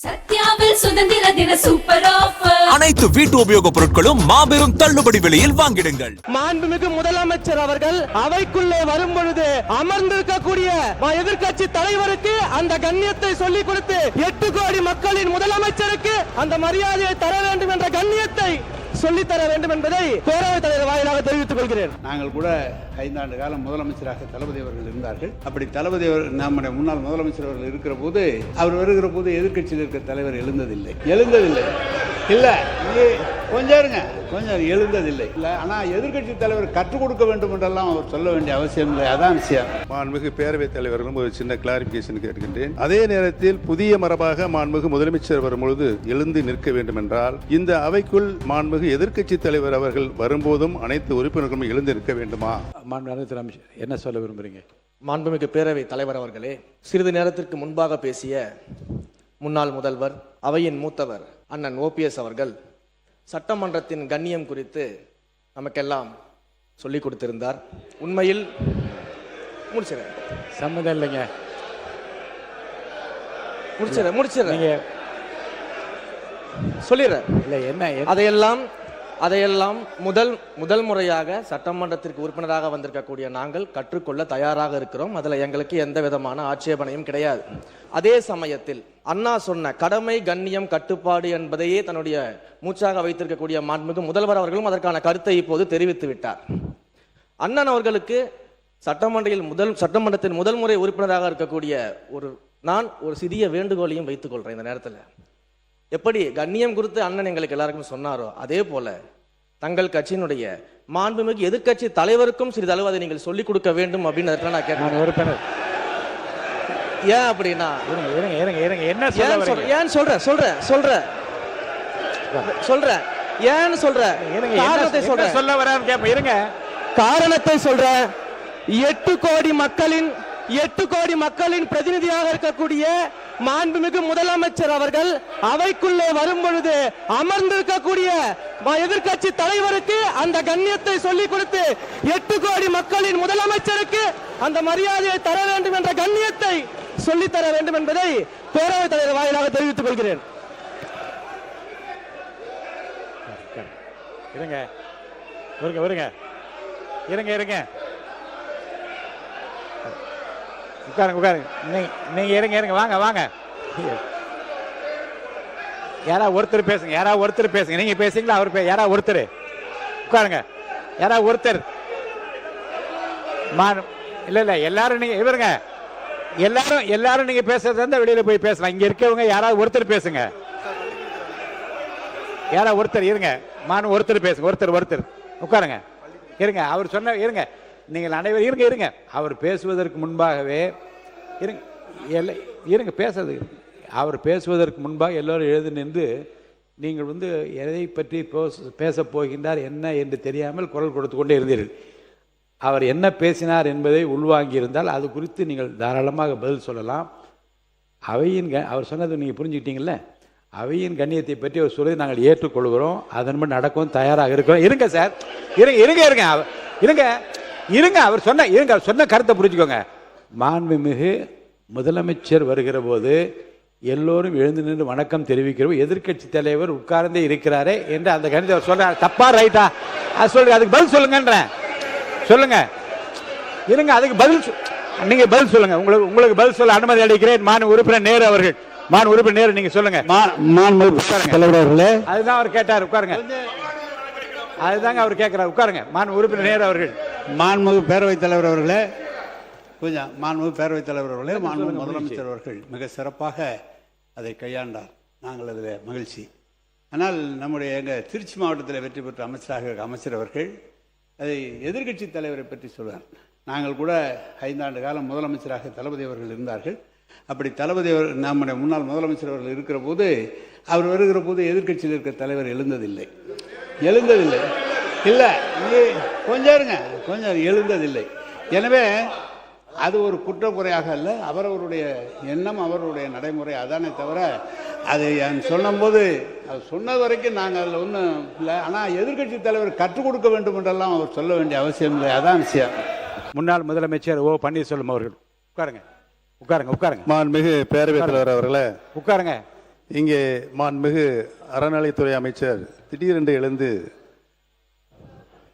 சத்யாவில் சுதந்திர தின super offer. அனைத்து வீட்டு உபயோகப் பொருட்களும் மாபெரும் தள்ளுபடி விலையில் வாங்கிடுங்கள். மாண்புமிகு முதலமைச்சர் அவர்கள் அவைக்குள்ளே வரும் பொழுது அமர்ந்திருக்கக்கூடிய எதிர்க்கட்சி தலைவருக்கு அந்த கண்ணியத்தை சொல்லிக் கொடுத்து 8 கோடி மக்களின் முதலமைச்சருக்கு அந்த மரியாதையை தர வேண்டும் என்ற கண்ணியத்தை சொல்லித்தர வேண்டும் என்பதை பேரவைத் தலைவர் வாயிலாக தெரிவித்துக் கொள்கிறேன். நாங்கள் கூட 5 ஆண்டு காலம் முதலமைச்சராக தளபதி அவர்கள் இருந்தார்கள். அப்படி தளபதி நம்முடைய முன்னாள் முதலமைச்சர் அவர்கள் இருக்கிற போது அவர் வருகிற போது எதிர்க்கட்சியில் இருக்கிற தலைவர் எழுந்ததில்லை இல்ல கொஞ்சம் எழுந்ததில்லை இல்ல. ஆனா எதிர்க்கட்சி தலைவர் கற்றுக் கொடுக்க வேண்டும் என்றெல்லாம் அவர் சொல்ல வேண்டிய அவசியம் இல்லை. அதான் விஷயம். மாண்புமிகு பேரவைத் தலைவர்களும் ஒரு சின்ன கிளாரிபிகேஷன் கேட்கின்றேன். அதே நேரத்தில் புதிய மரபாக மாண்புமிகு முதலமைச்சர் வரும்பொழுது எழுந்து நிற்க வேண்டும் என்றால் இந்த அவைக்குள் மாண்புமிகு எதிர்க்கட்சி தலைவர் அவர்கள் வரும்போதும் அனைத்து உறுப்பினர்களும் எழுந்து நிற்க வேண்டுமா? என்ன சொல்ல விரும்புறீங்க? மாண்புமிகு பேரவை தலைவர் அவர்களே, சிறிது நேரத்திற்கு முன்பாக பேசிய முன்னாள் முதல்வர் அவையின் மூத்தவர் அண்ணன் OPS அவர்கள் சட்டமன்றத்தின் கண்ணியம் குறித்து நமக்கெல்லாம் சொல்லிக் கொடுத்திருந்தார். உண்மையில் முடிச்சிடறேன், சம்மதம் இல்லைங்க, முடிச்சிடறேன் சொல்லிடுறேன். இல்லை என்ன அதையெல்லாம் முதல் முறையாக சட்டமன்றத்திற்கு உறுப்பினராக வந்திருக்கக்கூடிய நாங்கள் கற்றுக்கொள்ள தயாராக இருக்கிறோம். அதில் எங்களுக்கு எந்த விதமான ஆட்சேபனையும் கிடையாது. அதே சமயத்தில் அண்ணா சொன்ன கடமை கண்ணியம் கட்டுப்பாடு என்பதையே தன்னுடைய மூச்சாக வைத்திருக்கக்கூடிய மாண்புமிகு முதல்வர் அவர்களும் அதற்கான கருத்தை இப்போது தெரிவித்து விட்டார். அண்ணன் அவர்களுக்கு சட்டமன்றத்தின் முதல் முறை உறுப்பினராக இருக்கக்கூடிய நான் ஒரு சிறிய வேண்டுகோளையும் வைத்துக் கொள்றேன். இந்த நேரத்தில் எப்படி கண்ணியம் குறித்து அண்ணன் எங்களுக்கு எல்லாருக்கும் சொன்னாரோ அதே போல தங்கள் கட்சியினுடைய மாண்புமிகு எதிர்க்கட்சி தலைவருக்கும் சிறிதளவு அதை நீங்கள் சொல்லிக் கொடுக்க வேண்டும் அப்படின்னு நான் கேட்டேன். உறுப்பினர் ஏன் அப்படின்னா என்ன ஏன் சொல்றேன் ஏன்னு சொல்றேன் சொல்ல வர இருங்க, காரணத்தை சொல்றேன். 8 கோடி மக்களின் பிரதிநிதியாக இருக்கக்கூடிய மாண்புமிகு முதலமைச்சர் அவர்கள் அவைக்குள்ளே வரும் பொழுது அமர்ந்திருக்கக்கூடிய எதிர்க்கட்சி தலைவருக்கு அந்த கண்ணியத்தை சொல்லிக் கொடுத்து 8 கோடி மக்களின் முதலமைச்சருக்கு அந்த மரியாதையை தர வேண்டும் என்ற கண்ணியத்தை சொல்லித்தர வேண்டும் என்பதை பேரவைத் தலைவர் வாயிலாக தெரிவித்துக் கொள்கிறேன். இருங்க உட்காருங்க. நீங்க இருங்க வாங்க. யாராவது ஒருத்தர் பேசுங்க. நீங்க பேசுங்களா? அவர் யாராவது ஒருத்தர் உட்காருங்க. யாராவது ஒருத்தர் இல்ல எல்லாரும் நீங்க இவருங்க எல்லாரும் நீங்க பேசுறது இருந்தா வெளியில போய் பேசலாம். இங்க இருக்கவங்க யாராவது ஒருத்தர் பேசுங்க. யாராவது ஒருத்தர் இருங்க. ஒருத்தர் பேசுங்க. ஒருத்தர் உட்காருங்க. இருங்க. அவர் சொன்ன இருங்க. நீங்கள் அனைவரும் இருங்க. அவர் பேசுவதற்கு முன்பாகவே இருங்க பேசுறது. அவர் பேசுவதற்கு முன்பாக எல்லோரும் எழுதி நின்று நீங்கள் எதை பற்றி பேசப் போகின்றார் என்ன என்று தெரியாமல் குரல் கொடுத்து கொண்டே இருந்தீர்கள். அவர் என்ன பேசினார் என்பதை உள்வாங்கி இருந்தால் அது குறித்து நீங்கள் தாராளமாக பதில் சொல்லலாம். அவர் சொன்னது நீங்கள் புரிஞ்சுக்கிட்டீங்கல்ல. அவையின் கண்ணியத்தை பற்றி அவர் சொல்லி நாங்கள் ஏற்றுக்கொள்கிறோம். அதன்படி நடக்கவும் தயாராக இருக்கிறோம். இருங்க சார், இருங்க. அவர் சொன்ன கருத்தை புரிஞ்சுக்கோங்க. மாண்புமிகு முதலமைச்சர் வருகிற போது எல்லோரும் எழுந்து நின்று வணக்கம் தெரிவிக்கிறோம். எதிர்க்கட்சி தலைவர் உட்கார்ந்தே இருக்கிறாரே என்று அந்த கணிதத்தை அவர் சொல்றார். தப்பா ரைட்டா? அது சொல்லுங்க. அதுக்கு பதில் சொல்லுங்க. இருங்க. அதுக்கு நீங்க பதில் சொல்லுங்க. உங்களுக்கு பதில் சொல்ல அனுமதி அளிக்கிறேன். மாண்பு உறுப்பினர் நேரு அவர்கள். நீங்க சொல்லுங்க. அதுதான் அவர் கேட்டார். உட்காருங்க. அதுதாங்க அவர் கேட்கிறார். உட்காருங்க. மாண்பு உறுப்பினர் நேரு அவர்கள். மாண்புமிகு பேரவைத் தலைவர் அவர்களே, மாண்புமிகு பேரவைத் தலைவர் அவர்களே, மாண்புமிகு முதலமைச்சர் அவர்கள் மிக சிறப்பாக அதை கையாண்டார். நாங்கள் அதில் மகிழ்ச்சி. ஆனால் எங்கள் திருச்சி மாவட்டத்தில் வெற்றி பெற்ற அமைச்சர் அவர்கள் அதை எதிர்க்கட்சி தலைவரை பற்றி சொல்வார். நாங்கள் கூட 5 ஆண்டு காலம் முதலமைச்சராக தளபதி அவர்கள் இருந்தார்கள். அப்படி தளபதி நம்முடைய முன்னாள் முதலமைச்சர் அவர்கள் இருக்கிற போது அவர் வருகிற போது எதிர்க்கட்சியில் இருக்கிற தலைவர் எழுந்ததில்லை இல்ல. கொஞ்சம் எழுந்ததில்லை. எனவே அது ஒரு குற்றக்குறையாக அல்ல, அவரவருடைய எண்ணம், அவருடைய நடைமுறை. அதானே தவிர அதை சொன்னபோது அது சொன்னது வரைக்கும் நாங்கள் அதில் ஒன்றும் இல்லை. ஆனால் எதிர்க்கட்சி தலைவர் கற்றுக் கொடுக்க வேண்டும் என்றெல்லாம் அவர் சொல்ல வேண்டிய அவசியம் இல்லை. அதான் விஷயம். முன்னாள் முதலமைச்சர் O பன்னீர்செல்வம் அவர்கள். உட்காருங்க. மாண்புமிகு பேரவைத் தலைவர் அவர்களே, உட்காருங்க. இங்கே மாண்புமிகு அறநிலைத்துறை அமைச்சர் திடீரென்று எழுந்து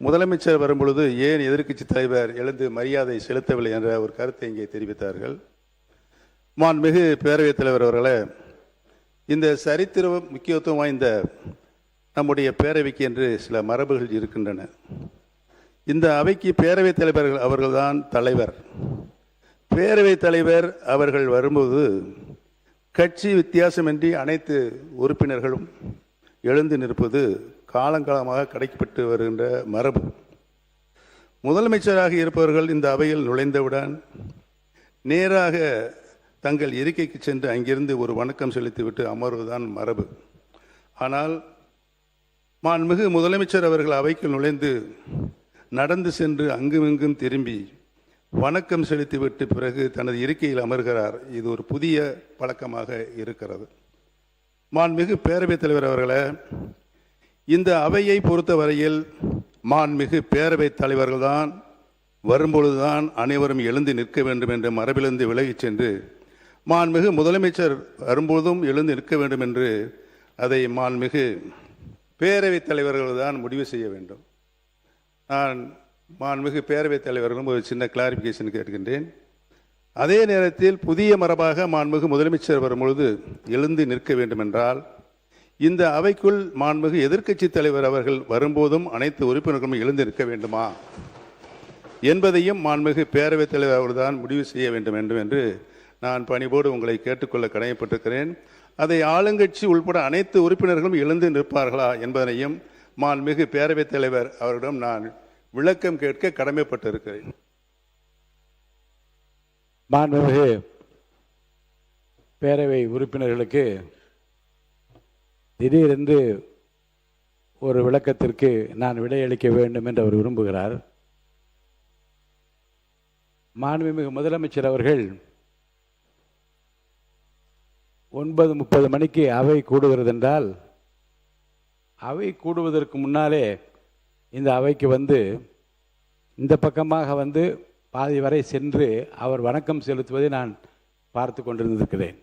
முதலமைச்சர் வரும்பொழுது ஏன் எதிர்க்கட்சி தலைவர் எழுந்து மரியாதை செலுத்தவில்லை என்ற ஒரு கருத்தை இங்கே தெரிவித்தார்கள். மாண்புமிகு பேரவைத் தலைவர் அவர்களே, இந்த சரித்திர முக்கியத்துவம் வாய்ந்த நம்முடைய பேரவைக்கு என்று சில மரபுகள் இருக்கின்றன. இந்த அவைக்கு பேரவைத் தலைவர்கள் அவர்கள்தான் தலைவர். பேரவைத் தலைவர் அவர்கள் வரும்போது கட்சி வித்தியாசமின்றி அனைத்து உறுப்பினர்களும் எழுந்து நிற்பது காலங்காலமாக கடைக்கப்பட்டு வருகின்ற மரபு. முதலமைச்சராக இருப்பவர்கள் இந்த அவையில் நுழைந்தவுடன் நேராக தங்கள் இருக்கைக்கு சென்று அங்கிருந்து ஒரு வணக்கம் செலுத்திவிட்டு அமர்வுதான் மரபு. ஆனால் மாண்புமிகு முதலமைச்சர் அவர்கள் அவைக்கு நுழைந்து நடந்து சென்று அங்குமிங்கும் திரும்பி வணக்கம் செலுத்திவிட்டு பிறகு தனது இருக்கையில் அமர்கிறார். இது ஒரு புதிய பழக்கமாக இருக்கிறது. மாண்புமிகு பேரவைத் தலைவர் அவர்களே, இந்த அவையை பொறுத்தவரையில் மாண்புமிகு பேரவைத் தலைவர்கள்தான் வரும்பொழுதுதான் அனைவரும் எழுந்து நிற்க வேண்டும் என்ற மரபிலிருந்து விலகிச் சென்று மாண்புமிகு முதலமைச்சர் வரும்போதும் எழுந்து நிற்க வேண்டும் என்று அதை மாண்புமிகு பேரவைத் தலைவர்கள் தான் முடிவு செய்ய வேண்டும். நான் மாண்புமிகு பேரவைத் தலைவர்களும் ஒரு சின்ன கிளாரிஃபிகேஷன் கேட்கின்றேன். அதே நேரத்தில் புதிய மரபாக மாண்புமிகு முதலமைச்சர் வரும்பொழுது எழுந்து நிற்க வேண்டும் என்றால் இந்த அவைக்குள் மாண்புமிகு எதிர்க்கட்சி தலைவர் அவர்கள் வரும்போதும் அனைத்து உறுப்பினர்களும் எழுந்து நிற்க வேண்டுமா என்பதையும் மாண்புமிகு பேரவைத் தலைவர் அவர்தான் முடிவு செய்ய வேண்டும் என்று நான் பணிவோடு உங்களை கேட்டுக்கொள்ள கடமைப்பட்டிருக்கிறேன். அதை ஆளுங்கட்சி உள்பட அனைத்து உறுப்பினர்களும் எழுந்து நிற்பார்களா என்பதனையும் மாண்புமிகு பேரவைத் தலைவர் அவரிடம் நான் விளக்கம் கேட்க கடமைப்பட்டிருக்கிறேன். மாண்புமிகு பேரவை உறுப்பினர்களுக்கு திடீரென்று ஒரு விளக்கத்திற்கு நான் விடையளிக்க வேண்டும் என்று அவர் விரும்புகிறார். மாண்புமிகு முதலமைச்சர் அவர்கள் 9:30 மணிக்கு அவை கூடுகிறது என்றால் அவை கூடுவதற்கு முன்னாலே இந்த அவைக்கு வந்து இந்த பக்கமாக வந்து பாதி வரை சென்று அவர் வணக்கம் செலுத்துவதை நான் பார்த்து கொண்டிருந்திருக்கிறேன்.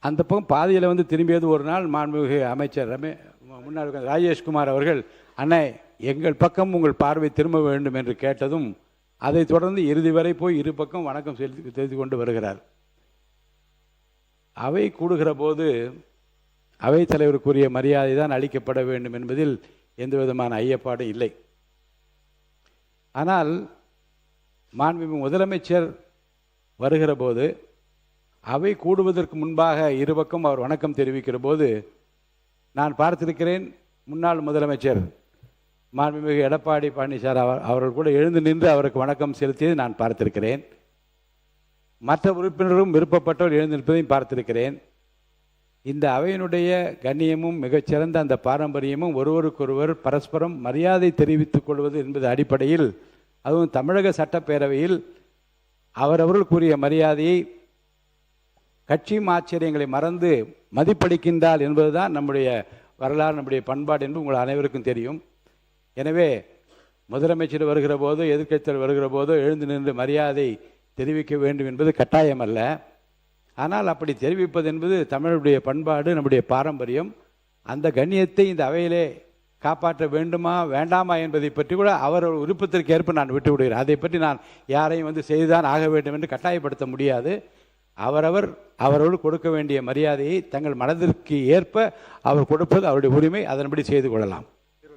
அந்த பக்கம் பாதியில் வந்து திரும்பியது ஒரு நாள் மாண்புமிகு அமைச்சர் முன்னாள் ராஜேஷ்குமார் அவர்கள், அண்ணே எங்கள் பக்கம் உங்கள் பார்வை திரும்ப வேண்டும் என்று கேட்டதும் அதை தொடர்ந்து இறுதி வரை போய் இரு பக்கம் வணக்கம் செலுத்தி கொண்டு வருகிறார். அவை கூடுகிற போது அவைத் தலைவருக்குரிய மரியாதை தான் அளிக்கப்பட வேண்டும் என்பதில் எந்த விதமான ஐயப்பாடும் இல்லை. ஆனால் மாண்புமிகு முதலமைச்சர் வருகிற போது அவை கூடுவதற்கு முன்பாக இருபக்கம் அவர் வணக்கம் தெரிவிக்கிற போது நான் பார்த்திருக்கிறேன். முன்னாள் முதலமைச்சர் மாண்புமிகு எடப்பாடி பழனிசாமி அவர்கள் கூட எழுந்து நின்று அவருக்கு வணக்கம் செலுத்தியதை நான் பார்த்திருக்கிறேன். மற்ற உறுப்பினரும் விருப்பப்பட்டவர் எழுந்து நிற்பதையும் பார்த்திருக்கிறேன். இந்த அவையினுடைய கண்ணியமும் மிகச்சிறந்த அந்த பாரம்பரியமும் ஒருவருக்கொருவர் பரஸ்பரம் மரியாதை தெரிவித்துக் கொள்வது என்பது அடிப்படையில், அதுவும் தமிழக சட்டப்பேரவையில் அவரவர்களுக்குரிய மரியாதையை கட்சியும் ஆச்சரியங்களை மறந்து மதிப்பளிக்கின்றால் என்பதுதான் நம்முடைய வரலாறு, நம்முடைய பண்பாடு என்று உங்கள் அனைவருக்கும் தெரியும். எனவே முதலமைச்சர் வருகிற போதோ எதிர்க்கட்சிகள் வருகிற போதோ எழுந்து நின்று மரியாதை தெரிவிக்க வேண்டும் என்பது கட்டாயம் அல்ல. ஆனால் அப்படி தெரிவிப்பது என்பது தமிழுடைய பண்பாடு, நம்முடைய பாரம்பரியம். அந்த கண்ணியத்தை இந்த அவையிலே காப்பாற்ற வேண்டுமா வேண்டாமா என்பதை பற்றி கூட அவர் விருப்பத்திற்கு ஏற்ப நான் விட்டு விடுகிறேன். அதை பற்றி நான் யாரையும் வந்து செய்துதான் ஆக வேண்டும் என்று கட்டாயப்படுத்த முடியாது. அவரோடு கொடுக்க வேண்டிய மரியாதையை தங்கள் மனதிற்கு ஏற்ப அவர் கொடுப்பது அவருடைய உரிமை, அதன்படி செய்து கொள்ளலாம்.